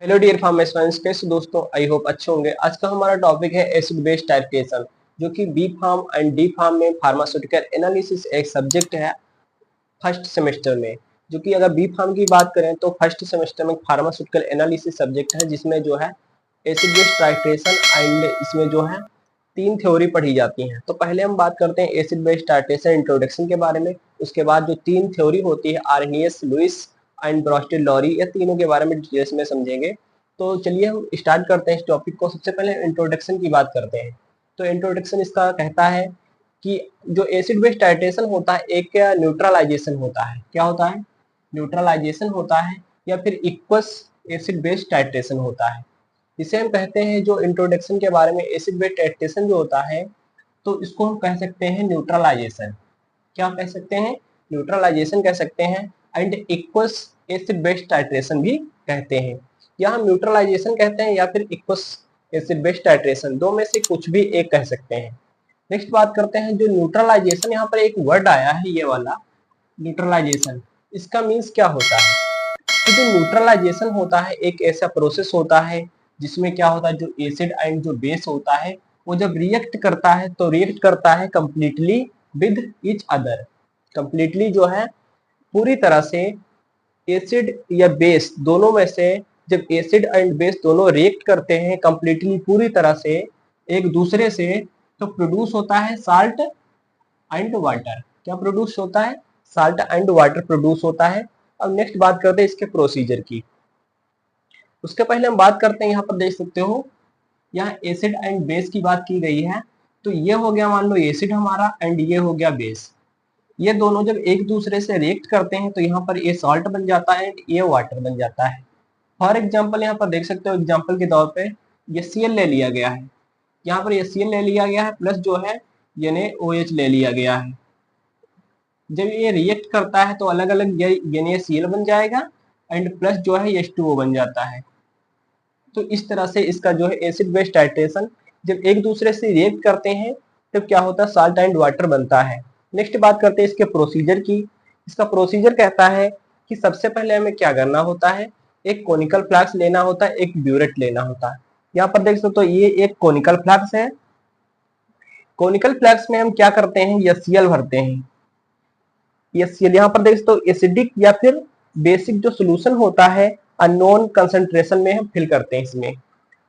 Hello dear pharma students, कैसे दोस्तों? I hope अच्छे होंगे। आज का हमारा टॉपिक है एसिड बेस टाइट्रेशन, जो कि B Pharm and D Pharm में फार्मास्यूटिकल एनालिसिस एक सब्जेक्ट है फर्स्ट सेमेस्टर में। जो कि अगर बी फार्म की बात करें तो फर्स्ट सेमेस्टर में फार्मास्यूटिकल एनालिसिस सब्जेक्ट है, जिसमें जो है एसिड बेस टाइट्रेशन एंड इसमें जो है 3 थ्योरी पढ़ी जाती हैं। तो पहले हम बात करते हैं एसिड बेस टाइट्रेशन इंट्रोडक्शन के बारे में। उसके बाद जो 3 थ्योरी होती है Arrhenius, Lewis and Bronsted Lowry, ये तीनों के बारे में डिटेल्स में समझेंगे। तो चलिए हम स्टार्ट करते हैं इस टॉपिक को। सबसे पहले इंट्रोडक्शन की बात करते हैं। तो इंट्रोडक्शन इसका कहता है कि जो एसिड बेस टाइट्रेशन होता है एक न्यूट्रलाइजेशन होता है। क्या होता है? न्यूट्रलाइजेशन होता है या फिर इक्वस एसिड बेस टाइट्रेशन होता है। इसे हम कहते हैं, जो इंट्रोडक्शन के बारे में एसिड बेस टाइट्रेशन जो होता है, तो इसको हम कह सकते हैं न्यूट्रलाइजेशन। क्या कह सकते हैं? न्यूट्रलाइजेशन कह सकते हैं and equals acid base titration भी कहते हैं। या हम न्यूट्रलाइजेशन कहते हैं या फिर इक्वस एसिड बेस टाइट्रेशन, दो में से कुछ भी एक कह सकते हैं। नेक्स्ट बात करते हैं जो न्यूट्रलाइजेशन, यहाँ पर एक वर्ड आया है ये वाला न्यूट्रलाइजेशन, इसका मीन्स क्या होता है? तो जो न्यूट्रलाइजेशन होता है एक ऐसा प्रोसेस होता है जिसमें क्या होता है, जो एसिड एंड जो बेस होता है वो जब रिएक्ट करता है तो रिएक्ट करता है completely with each other. Completely जो है पूरी तरह से एसिड या बेस दोनों में से, जब एसिड एंड बेस दोनों रिएक्ट करते हैं कंप्लीटली पूरी तरह से एक दूसरे से, तो प्रोड्यूस होता है साल्ट एंड वाटर। क्या प्रोड्यूस होता है? साल्ट एंड वाटर प्रोड्यूस होता है। अब नेक्स्ट बात करते हैं इसके प्रोसीजर की। उसके पहले हम बात करते हैं, यहाँ पर देख सकते हो यहाँ एसिड एंड बेस की बात की गई है। तो ये हो गया, मान लो एसिड हमारा एंड ये हो गया बेस। ये दोनों जब एक दूसरे से रिएक्ट करते हैं तो यहाँ पर ये सॉल्ट बन जाता है, ये वाटर बन जाता है। फॉर एग्जाम्पल यहाँ पर देख सकते हो, एग्जाम्पल के तौर पे ये Cl ले लिया गया है, यहाँ पर ये Cl ले लिया गया है, प्लस जो है NaOH ले लिया गया है। जब ये रिएक्ट करता है तो अलग अलग NaCl बन जाएगा एंड प्लस जो है H2O बन जाता है। तो इस तरह से इसका जो है एसिड बेस टाइट्रेशन, जब एक दूसरे से रिएक्ट करते हैं तब क्या होता है, साल्ट एंड वाटर बनता है। नेक्स्ट बात करते हैं इसके प्रोसीजर की। इसका प्रोसीजर कहता है कि सबसे पहले हमें क्या करना होता है, एक कोनिकल फ्लास्क लेना होता है, एक ब्यूरेट लेना होता है। यहाँ पर देख सकते हो ये एक कोनिकल फ्लास्क है। कोनिकल फ्लास्क में हम क्या करते हैं, HCl भरते हैं। HCl यहाँ पर देख सकते हो एसिडिक या फिर बेसिक जो सोल्यूशन होता है अननोन कंसंट्रेशन में हम फिल करते हैं। इसमें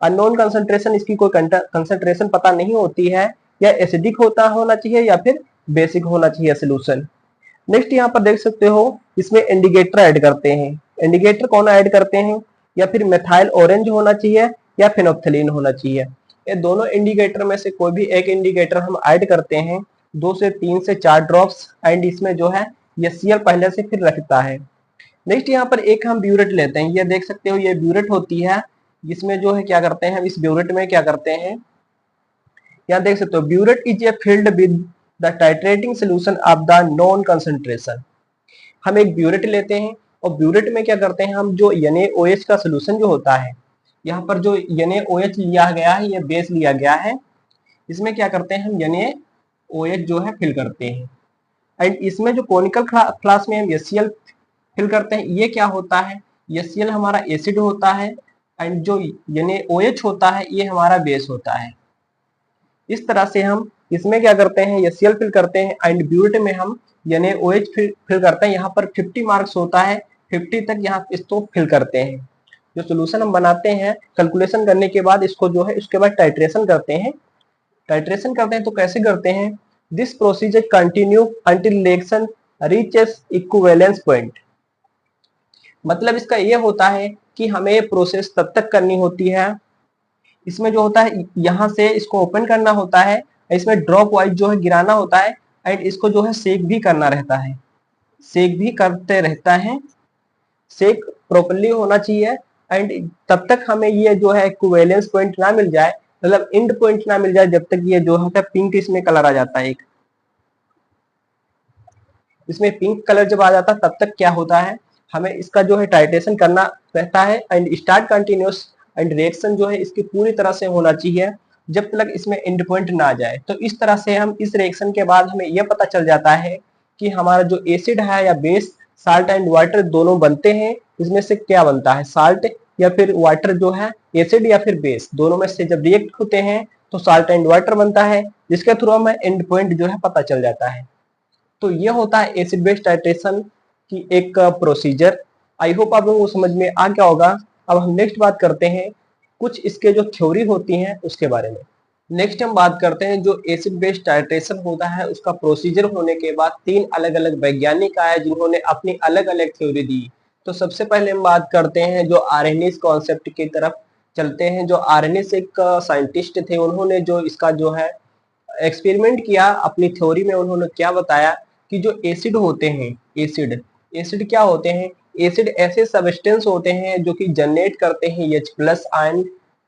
अननोन कंसंट्रेशन, इसकी कोई कंसंट्रेशन पता नहीं होती है, या एसिडिक होना चाहिए या फिर बेसिक होना चाहिए सोल्यूशन। नेक्स्ट यहाँ पर देख सकते हो इसमें इंडिकेटर ऐड करते हैं। इंडिकेटर कौन ऐड करते हैं? या फिर मेथाइल ऑरेंज होना चाहिए या फिनोप्थलीन होना चाहिए। ये दोनों इंडिकेटर में से कोई भी एक इंडिकेटर हम ऐड करते हैं, 2 से 3 से 4 ड्रॉप्स, एंड इसमें जो है HCl पहले से फिर रखता है। नेक्स्ट यहाँ पर एक हम ब्यूरेट लेते हैं, ये देख सकते हो ये ब्यूरेट होती है, जिसमें जो है क्या करते हैं, हम इस ब्यूरेट में क्या करते हैं, यहाँ देख सकते हो burette is a filled with the titrating solution of the known concentration. हम एक ब्यूरेट लेते हैं और ब्यूरेट में क्या करते हैं, हम जो NaOH का सोल्यूशन जो होता है, यहाँ पर जो NaOH लिया गया है, ये बेस लिया गया है, इसमें क्या करते हैं हम NaOH जो है फिल करते हैं। एंड इसमें जो कोनिकल फ्लास्क में हम HCl फिल करते हैं, ये क्या होता है, HCl हमारा एसिड होता है एंड जो NaOH होता है ये हमारा बेस होता है। इस तरह से हम इसमें क्या करते हैं, HCl फिल करते हैं एंड ब्यूरेट में हम NaOH फिल करते हैं। यहाँ पर 50 मार्क्स होता है, 50 तक यहाँ इसको फिल करते हैं। जो सोल्यूशन हम बनाते हैं कैलकुलेशन करने के बाद इसको जो है इसके बाद टाइट्रेशन करते हैं। टाइट्रेशन करते हैं तो कैसे करते हैं, this procedure continue until reaction reaches equivalence point. मतलब इसका ये होता है कि हमें ये प्रोसेस तब तक करनी होती है, इसमें जो होता है यहाँ से इसको ओपन करना होता है, इसमें ड्रॉप वाइज जो है गिराना होता है, एंड इसको जो है सेक भी करना रहता है, सेक भी करते रहता है। सेक प्रॉपर्ली होना चाहिए एंड तब तक हमें ये जो है इक्विवेलेंस पॉइंट ना मिल जाए, मतलब एंड पॉइंट ना मिल जाए, जब तक ये जो है पिंक इसमें कलर आ जाता है, एक इसमें पिंक कलर जब आ जाता है तब तक क्या होता है, हमें इसका जो है टाइट्रेशन करना रहता है and start continuous and reaction जो है इसकी पूरी तरह से होना चाहिए जब तक इसमें एंड पॉइंट ना आ जाए। तो इस तरह से हम इस रिएक्शन के बाद हमें यह पता चल जाता है कि हमारा जो एसिड है या बेस, साल्ट एंड वाटर दोनों बनते हैं, इसमें से क्या बनता है, साल्ट या फिर वाटर जो है एसिड या फिर बेस, दोनों में से जब रिएक्ट होते हैं तो साल्ट एंड वाटर बनता है, जिसके थ्रू हमें एंड पॉइंट जो है पता चल जाता है। तो ये होता है एसिड बेस टाइट्रेशन की एक प्रोसीजर। आई होप आप लोगों को समझ में आ गया होगा। अब हम नेक्स्ट बात करते हैं कुछ इसके जो थ्योरी होती हैं उसके बारे में। नेक्स्ट हम बात करते हैं जो एसिड बेस टाइट्रेशन होता है उसका प्रोसीजर होने के बाद तीन अलग अलग वैज्ञानिक आए जिन्होंने अपनी अलग अलग थ्योरी दी। तो सबसे पहले हम बात करते हैं जो आर्हेनिस कॉन्सेप्ट की तरफ चलते हैं। जो आर्हेनिस एक साइंटिस्ट थे, उन्होंने जो इसका जो है एक्सपेरिमेंट किया अपनी थ्योरी में। उन्होंने क्या बताया कि जो एसिड होते हैं, एसिड क्या होते हैं, एसिड ऐसे सब्सटेंस होते हैं जो कि जनरेट करते हैं H+ ion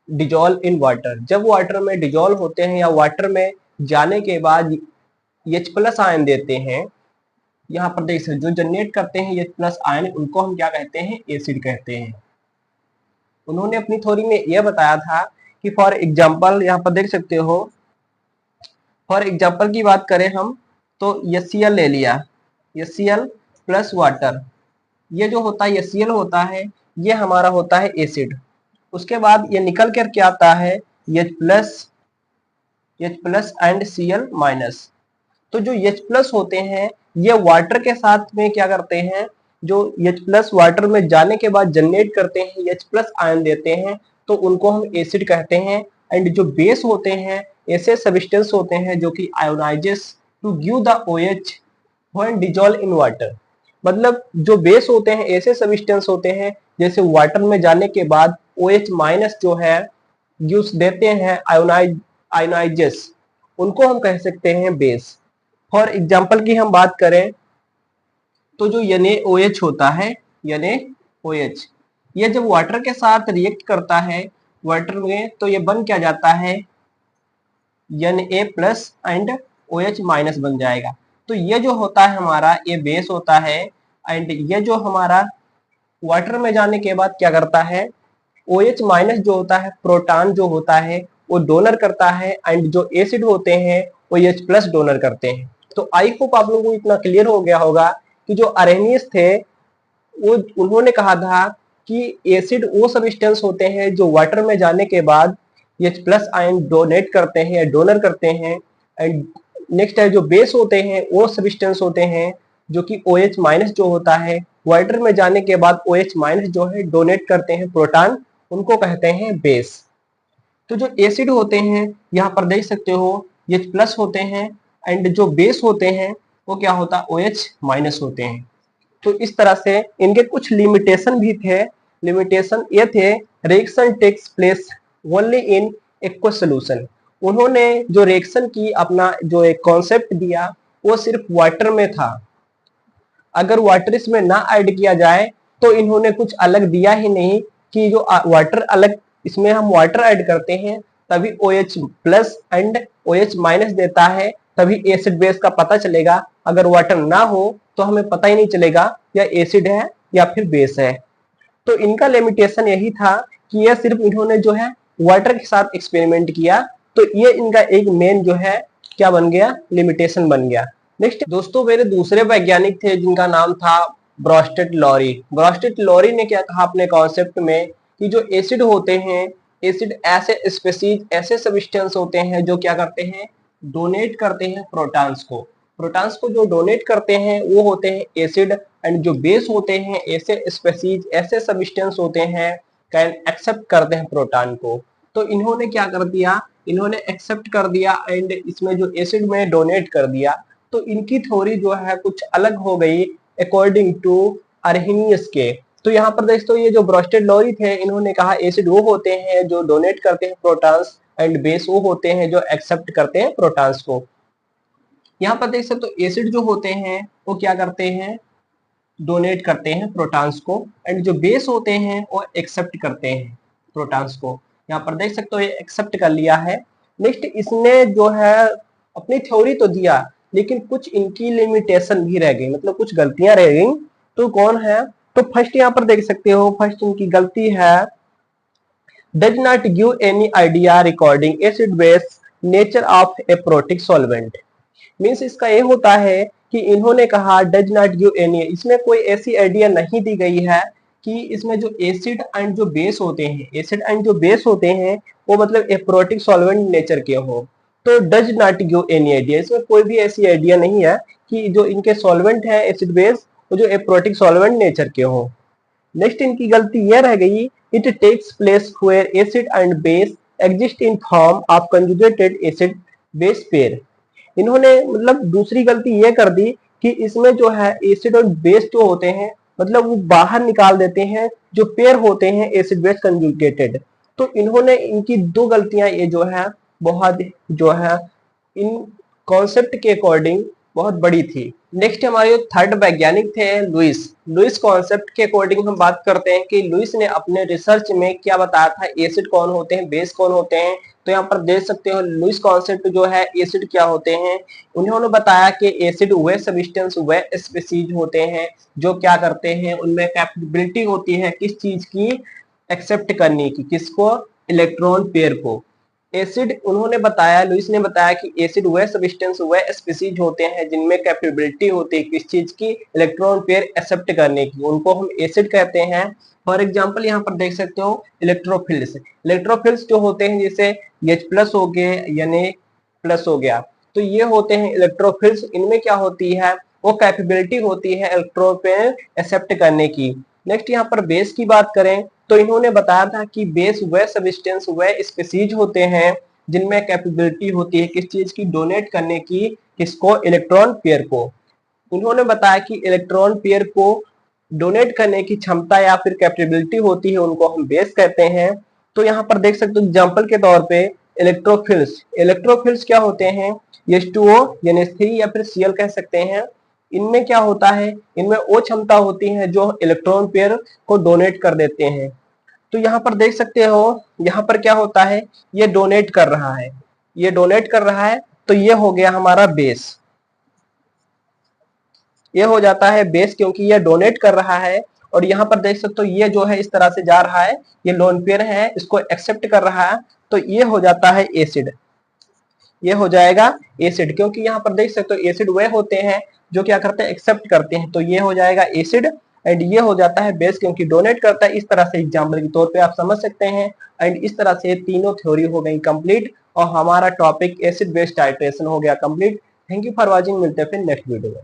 dissolve in water. जब वाटर में डिजोल्व होते हैं या वाटर में जाने के बाद H+ आयन देते हैं, यहाँ पर देख सकते जो जनरेट करते हैं H+ आयन, उनको हम क्या कहते हैं, एसिड कहते हैं। उन्होंने अपनी थ्योरी में यह बताया था कि फॉर एग्जाम्पल यहाँ पर देख सकते हो, फॉर एग्जाम्पल की बात करें हम तो HCl ले लिया, HCl प्लस वाटर, ये जो होता है HCl होता है ये हमारा होता है एसिड। उसके बाद ये निकल कर क्या आता है H+ एंड Cl-। तो जो H+ होते हैं ये वाटर के साथ में क्या करते हैं, जो H+ वाटर में जाने के बाद जनरेट करते हैं H+ आयन देते हैं, तो उनको हम एसिड कहते हैं। एंड जो बेस होते हैं ऐसे सब्सटेंस होते हैं जो कि ionizes to give the OH when dissolve in water. मतलब जो बेस होते हैं ऐसे सब्सटेंस होते हैं जैसे वाटर में जाने के बाद OH- जो है गिव्स देते हैं आयोनाइजेस, उनको हम कह सकते हैं बेस। फॉर एग्जाम्पल की हम बात करें तो जो NaOH होता है, NaOH, ये जब वाटर के साथ रिएक्ट करता है वाटर में तो ये बन क्या जाता है Na+ एंड OH- बन जाएगा। तो ये जो होता है हमारा ये बेस होता है। एंड ये जो हमारा वाटर में जाने के बाद क्या करता है, OH- जो होता है प्रोटॉन जो होता है वो डोनर करता है, एंड जो एसिड होते हैं वो H+ डोनर करते हैं। तो आई होप आप लोगों को इतना क्लियर हो गया होगा कि जो अरेनियस थे वो उन्होंने कहा था कि एसिड वो सब्सटेंस होते हैं जो वाटर में जाने के बाद H+ आयन डोनेट करते हैं या डोनर करते हैं। एंड नेक्स्ट है जो बेस होते हैं वो सब्सटेंस होते हैं जो कि OH- जो होता है वाटर में जाने के बाद OH- जो है डोनेट करते हैं प्रोटॉन, उनको कहते हैं बेस। तो जो एसिड होते हैं यहाँ पर देख सकते हो H+ होते हैं, एंड जो बेस होते हैं वो क्या होता है OH- होते हैं। तो इस तरह से इनके कुछ लिमिटेशन भी थे। लिमिटेशन ये थे, reaction takes place only in aqueous solution. उन्होंने जो रिएक्शन की अपना जो एक कॉन्सेप्ट दिया वो सिर्फ वाटर में था। अगर वाटर इसमें ना ऐड किया जाए तो इन्होंने कुछ अलग दिया ही नहीं कि जो वाटर अलग, इसमें हम वाटर ऐड करते हैं तभी OH+ एंड OH- देता है, तभी एसिड बेस का पता चलेगा। अगर वाटर ना हो तो हमें पता ही नहीं चलेगा या एसिड है या फिर बेस है। तो इनका लिमिटेशन यही था कि यह सिर्फ इन्होंने जो है वाटर के साथ एक्सपेरिमेंट किया, तो ये इनका एक मेन जो है क्या बन गया, लिमिटेशन बन गया। नेक्स्ट दोस्तों मेरे दूसरे वैज्ञानिक थे जिनका नाम था ब्रॉस्टेड लॉरी। ब्रॉस्टेड लॉरी ने क्या कहा अपने कॉन्सेप्ट में कि जो एसिड होते हैं, एसिड ऐसे स्पीसीज ऐसे सब्सटेंस होते हैं जो क्या करते हैं, डोनेट करते हैं प्रोटॉन्स को। प्रोटॉन्स को जो डोनेट करते हैं वो होते हैं एसिड, एंड जो बेस होते हैं ऐसे स्पीसीज ऐसे सब्सटेंस होते हैं कैन एक्सेप्ट करते हैं प्रोटॉन को। तो इन्होंने क्या कर दिया, इन्होंने एक्सेप्ट कर दिया एंड इसमें जो एसिड में डोनेट कर दिया। तो इनकी थ्योरी जो है कुछ अलग हो गई अकॉर्डिंग टू अर्हेनियस के। तो यहाँ पर दोस्तों ये जो ब्रॉस्टेड लॉरी थे इन्होंने कहा एसिड वो होते हैं जो डोनेट करते हैं प्रोटॉन्स, एंड बेस वो होते हैं जो एक्सेप्ट करते हैं प्रोटॉन्स को। यहाँ पर देख सकते हो एसिड जो होते हैं वो क्या करते हैं, डोनेट करते हैं प्रोटॉन्स को, एंड जो बेस होते हैं वो एक्सेप्ट करते हैं प्रोटॉन्स को। यहाँ पर देख सकते हो ये एक्सेप्ट कर लिया है। नेक्स्ट इसने जो है अपनी थ्योरी तो दिया लेकिन कुछ इनकी लिमिटेशन भी रह गई, मतलब कुछ गलतियां रह गई। तो कौन है, तो फर्स्ट यहाँ पर देख सकते हो, फर्स्ट इनकी गलती है does not give any idea recording acid base nature of A protic solvent. Means इसका ये होता है कि इन्होंने कहा डज नॉट गिव एनी, इसमें कोई ऐसी आइडिया नहीं दी गई है कि इसमें जो एसिड एंड जो बेस होते हैं, एसिड एंड जो बेस होते हैं वो मतलब एप्रोटिक सॉल्वेंट नेचर के हो। तो does not give any idea, इसमें कोई भी ऐसी आइडिया नहीं है कि जो इनके सॉल्वेंट है एसिड बेस वो जो एप्रोटिक सॉल्वेंट नेचर के हो। नेक्स्ट इनकी गलती यह रह गई, it takes place where acid and base exist in form of conjugated acid base pair. इन्होंने मतलब दूसरी गलती ये कर दी कि इसमें जो है एसिड और बेस जो होते हैं मतलब वो बाहर निकाल देते हैं जो पेयर होते हैं एसिड बेस कंजुगेटेड। तो इन्होंने इनकी दो गलतियां ये जो है बहुत जो है इन कॉन्सेप्ट के अकॉर्डिंग बहुत बड़ी थी। नेक्स्ट हमारे थर्ड वैज्ञानिक थे लुइस। लुइस कॉन्सेप्ट के अकॉर्डिंग हम बात करते हैं कि लुइस ने अपने रिसर्च में क्या बताया था, एसिड कौन होते हैं, बेस कौन होते हैं। तो यहाँ पर देख सकते हो लुइस कॉन्सेप्ट जो है एसिड क्या होते हैं। उन्होंने बताया कि एसिड वे सब्सटेंस वे स्पीसीज होते हैं जो क्या करते हैं, उनमें कैपेबिलिटी होती है किस चीज की, एक्सेप्ट करने की, किसको, इलेक्ट्रॉन पेयर को। एसिड उन्होंने बताया, लुइस ने बताया कि एसिड वह सब्सटेंस वह स्पीसीज होते हैं जिनमें कैपेबिलिटी होती है किस चीज की, इलेक्ट्रॉन पेयर एक्सेप्ट करने की, उनको हम एसिड कहते हैं। फॉर एग्जांपल यहाँ पर देख सकते हो इलेक्ट्रोफिल्स। इलेक्ट्रोफिल्स जो होते हैं जैसे H प्लस हो गए यानी प्लस हो गया, तो ये होते हैं इलेक्ट्रोफिल्स। इनमें क्या होती है, वो कैपेबिलिटी होती है इलेक्ट्रॉन पेयर एक्सेप्ट करने की। नेक्स्ट यहाँ पर बेस की बात करें तो इन्होंने बताया था कि बेस वह सब्सटेंस वह स्पीसीज होते हैं जिनमें कैपेबिलिटी होती है किस चीज की, डोनेट करने की, किसको, इलेक्ट्रॉन पेयर को। उन्होंने बताया कि इलेक्ट्रॉन पेयर को डोनेट करने की क्षमता या फिर कैपेबिलिटी होती है, उनको हम बेस कहते हैं। तो यहाँ पर देख सकते हो एग्जाम्पल के तौर पे इलेक्ट्रोफिल्स। इलेक्ट्रोफिल्स क्या होते हैं, H2O यानी H3 या फिर Cl कह सकते हैं। इनमें क्या होता है, इनमें वो क्षमता होती है जो इलेक्ट्रॉन पेयर को डोनेट कर देते हैं। तो यहाँ पर देख सकते हो यहाँ पर क्या होता है, ये डोनेट कर रहा है, ये डोनेट कर रहा है, तो ये हो गया हमारा बेस, ये हो जाता है बेस क्योंकि ये डोनेट कर रहा है। और यहाँ पर देख सकते हो ये जो है इस तरह से जा रहा है, ये लोन पेयर है, इसको एक्सेप्ट कर रहा है, तो ये हो जाता है एसिड, ये हो जाएगा एसिड। क्योंकि यहाँ पर देख सकते हो एसिड वे होते हैं जो क्या करते हैं, एक्सेप्ट करते हैं, तो ये हो जाएगा एसिड। एंड ये हो जाता है बेस क्योंकि डोनेट करता है। इस तरह से एग्जाम्पल के तौर पे आप समझ सकते हैं। एंड इस तरह से तीनों थ्योरी हो गई कंप्लीट और हमारा टॉपिक एसिड बेस टाइट्रेशन हो गया complete. Thank you for watching, मिलते हैं फिर नेक्स्ट वीडियो में।